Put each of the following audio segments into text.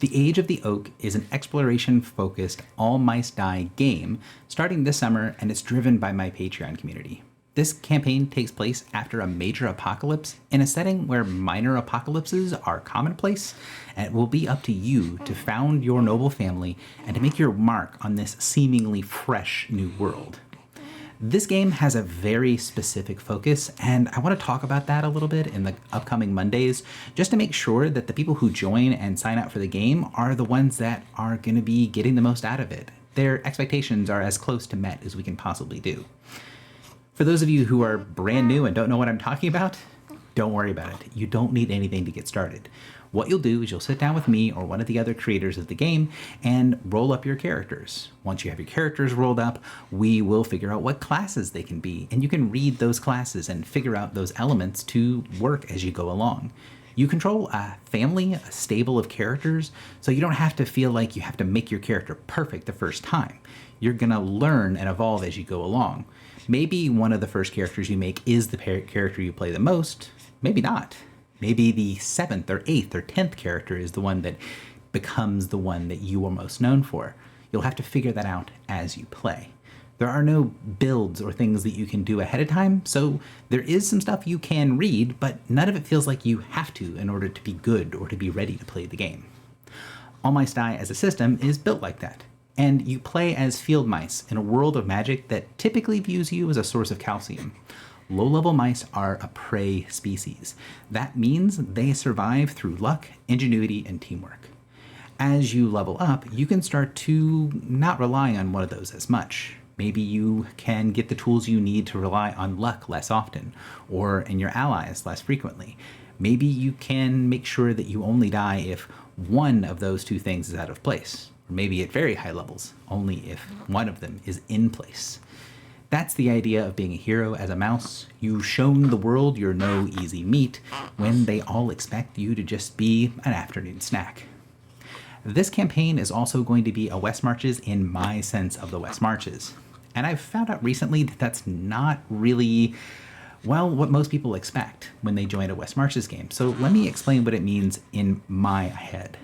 The Age of the Oak is an exploration-focused all mice die game starting this summer, and it's driven by my Patreon community. This campaign takes place after a major apocalypse in a setting where minor apocalypses are commonplace, and it will be up to you to found your noble family and to make your mark on this seemingly fresh new world. This game has a very specific focus, and I want to talk about that a little bit in the upcoming Mondays, just to make sure that the people who join and sign up for the game are the ones that are going to be getting the most out of it. Their expectations are as close to met as we can possibly do. For those of you who are brand new and don't know what I'm talking about, don't worry about it. You don't need anything to get started. What you'll do is you'll sit down with me or one of the other creators of the game and roll up your characters. Once you have your characters rolled up, we will figure out what classes they can be, and you can read those classes and figure out those elements to work as you go along. You control a family, a stable of characters, so you don't have to feel like you have to make your character perfect the first time. You're gonna learn and evolve as you go along. Maybe one of the first characters you make is the character you play the most, maybe not. Maybe the 7th or 8th or 10th character is the one that becomes the one that you are most known for. You'll have to figure that out as you play. There are no builds or things that you can do ahead of time, so there is some stuff you can read, but none of it feels like you have to in order to be good or to be ready to play the game. All Mice Die as a system is built like that, and you play as field mice in a world of magic that typically views you as a source of calcium. Low-level mice are a prey species. That means they survive through luck, ingenuity, and teamwork. As you level up, you can start to not rely on one of those as much. Maybe you can get the tools you need to rely on luck less often, or in your allies less frequently. Maybe you can make sure that you only die if one of those two things is out of place, or maybe at very high levels, only if one of them is in place. That's the idea of being a hero as a mouse. You've shown the world you're no easy meat when they all expect you to just be an afternoon snack. This campaign is also going to be a West Marches in my sense of the West Marches. And I've found out recently that that's not really, well, what most people expect when they join a West Marches game. So let me explain what it means in my head.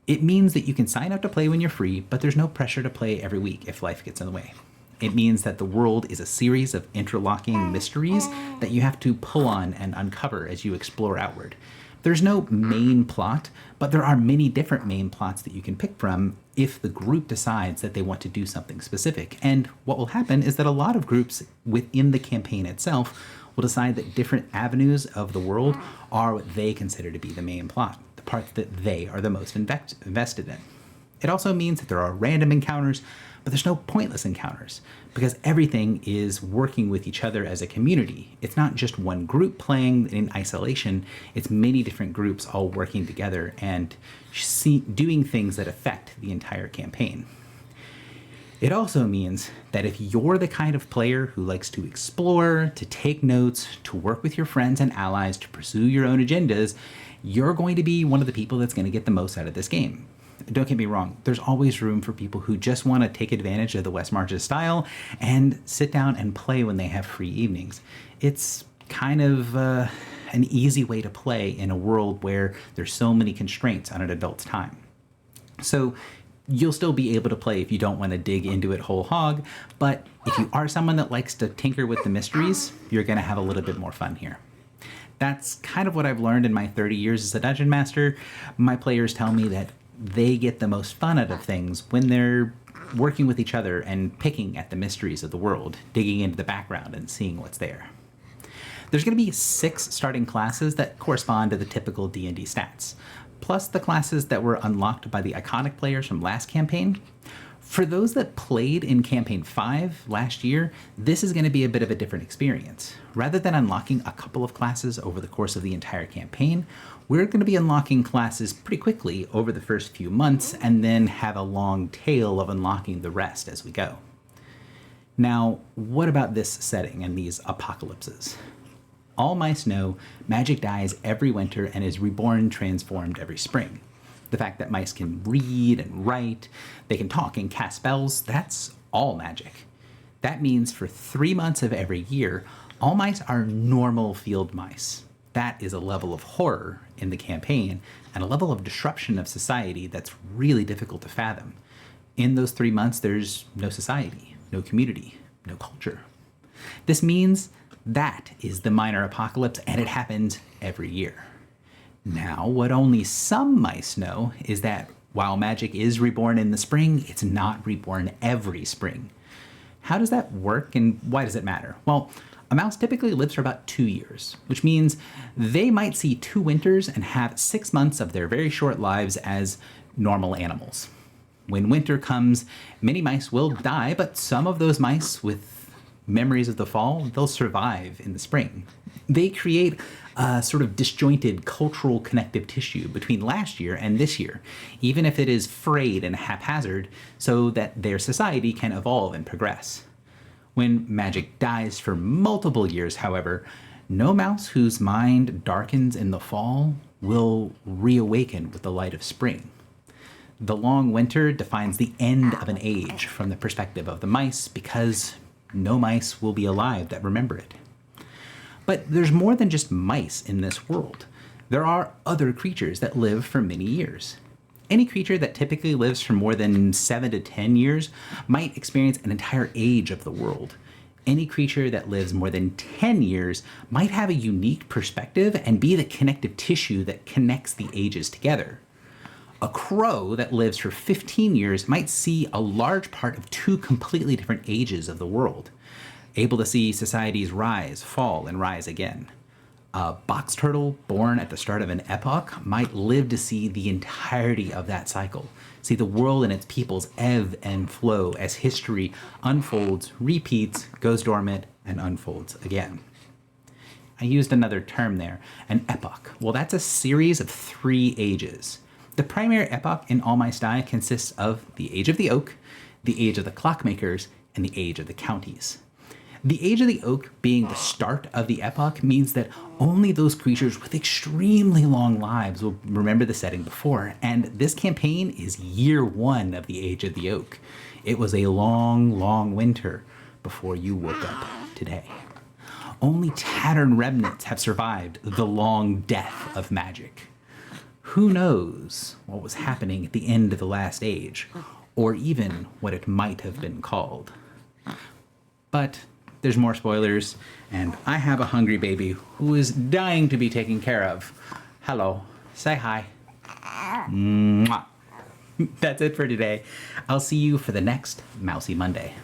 It means that you can sign up to play when you're free, but there's no pressure to play every week if life gets in the way. It means that the world is a series of interlocking mysteries that you have to pull on and uncover as you explore outward. There's no main plot, but there are many different main plots that you can pick from if the group decides that they want to do something specific. And what will happen is that a lot of groups within the campaign itself will decide that different avenues of the world are what they consider to be the main plot, the parts that they are the most invested in. It also means that there are random encounters, but there's no pointless encounters because everything is working with each other as a community. It's not just one group playing in isolation, it's many different groups all working together and doing things that affect the entire campaign. It also means that if you're the kind of player who likes to explore, to take notes, to work with your friends and allies, to pursue your own agendas, you're going to be one of the people that's going to get the most out of this game. Don't get me wrong, there's always room for people who just want to take advantage of the West Marches style and sit down and play when they have free evenings. It's kind of an easy way to play in a world where there's so many constraints on an adult's time. So you'll still be able to play if you don't want to dig into it whole hog, but if you are someone that likes to tinker with the mysteries, you're going to have a little bit more fun here. That's kind of what I've learned in my 30 years as a dungeon master. My players tell me that they get the most fun out of things when they're working with each other and picking at the mysteries of the world, digging into the background and seeing what's there. There's going to be 6 starting classes that correspond to the typical D&D stats, plus the classes that were unlocked by the iconic players from last campaign. For those that played in Campaign 5 last year, this is going to be a bit of a different experience. Rather than unlocking a couple of classes over the course of the entire campaign, we're going to be unlocking classes pretty quickly over the first few months and then have a long tail of unlocking the rest as we go. Now, what about this setting and these apocalypses? All mice know magic dies every winter and is reborn, transformed every spring. The fact that mice can read and write, they can talk and cast spells, that's all magic. That means for 3 months of every year, all mice are normal field mice. That is a level of horror in the campaign and a level of disruption of society that's really difficult to fathom. In those 3 months, there's no society, no community, no culture. This means that is the minor apocalypse, and it happens every year. Now, what only some mice know is that while magic is reborn in the spring, it's not reborn every spring. How does that work, and why does it matter? Well, a mouse typically lives for about 2 years, which means they might see 2 winters and have 6 months of their very short lives as normal animals. When winter comes, many mice will die, but some of those mice with memories of the fall, they'll survive in the spring. They create a sort of disjointed cultural connective tissue between last year and this year, even if it is frayed and haphazard, so that their society can evolve and progress. When magic dies for multiple years, however, no mouse whose mind darkens in the fall will reawaken with the light of spring. The long winter defines the end of an age from the perspective of the mice because no mice will be alive that remember it. But there's more than just mice in this world. There are other creatures that live for many years. Any creature that typically lives for more than 7 to 10 years might experience an entire age of the world. Any creature that lives more than 10 years might have a unique perspective and be the connective tissue that connects the ages together. A crow that lives for 15 years might see a large part of 2 completely different ages of the world, able to see societies rise, fall, and rise again. A box turtle born at the start of an epoch might live to see the entirety of that cycle, see the world and its peoples ebb and flow as history unfolds, repeats, goes dormant, and unfolds again. I used another term there, an epoch. Well, that's a series of 3 ages. The primary epoch in All Mice Die consists of the age of the oak, the age of the clockmakers, and the age of the counties. The age of the oak being the start of the epoch means that only those creatures with extremely long lives will remember the setting before, and this campaign is year 1 of the age of the oak. It was a long, long winter before you woke up today. Only tattered remnants have survived the long death of magic. Who knows what was happening at the end of the last age, or even what it might have been called. But there's more spoilers, and I have a hungry baby who is dying to be taken care of. Hello, say hi. Mwah. That's it for today. I'll see you for the next Mousey Monday.